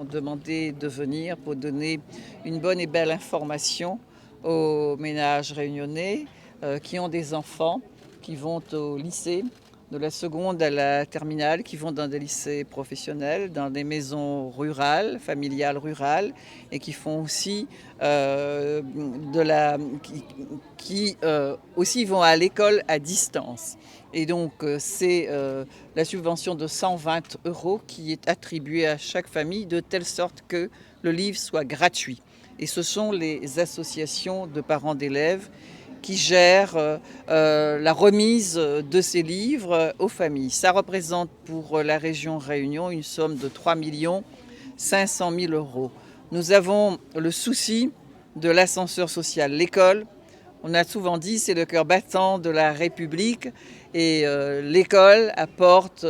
demandé de venir pour donner une bonne et belle information aux ménages réunionnais qui ont des enfants qui vont au lycée, de la seconde à la terminale, qui vont dans des lycées professionnels, dans des maisons rurales, familiales rurales, et qui font aussi qui aussi vont à l'école à distance. Et donc c'est la subvention de 120 € qui est attribuée à chaque famille de telle sorte que le livre soit gratuit. Et ce sont les associations de parents d'élèves qui gère la remise de ces livres aux familles. Ça représente pour la région Réunion une somme de 3 500 000 €. Nous avons le souci de l'ascenseur social. L'école, on a souvent dit, c'est le cœur battant de la République et l'école apporte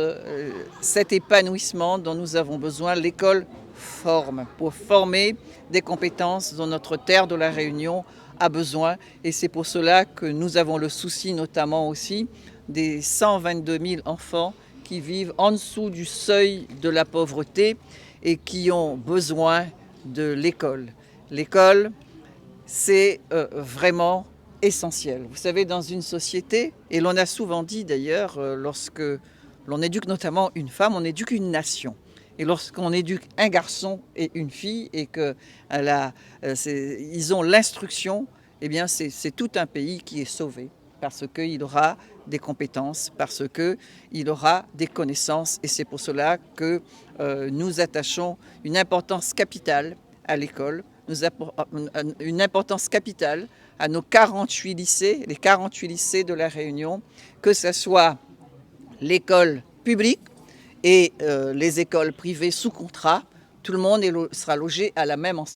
cet épanouissement dont nous avons besoin. L'école forme pour former des compétences dont notre terre de la Réunion a besoin, et c'est pour cela que nous avons le souci notamment aussi des 122 000 enfants qui vivent en dessous du seuil de la pauvreté et qui ont besoin de l'école. L'école, c'est vraiment essentiel. Vous savez, dans une société, et l'on a souvent dit d'ailleurs, lorsque l'on éduque notamment une femme, on éduque une nation. Et lorsqu'on éduque un garçon et une fille et qu'ils ont l'instruction, eh bien c'est tout un pays qui est sauvé parce qu'il aura des compétences, parce qu'il aura des connaissances. Et c'est pour cela que nous attachons une importance capitale à l'école, une importance capitale à nos 48 lycées, les 48 lycées de la Réunion, que ce soit l'école publique et les écoles privées sous contrat. Tout le monde sera logé à la même enseigne.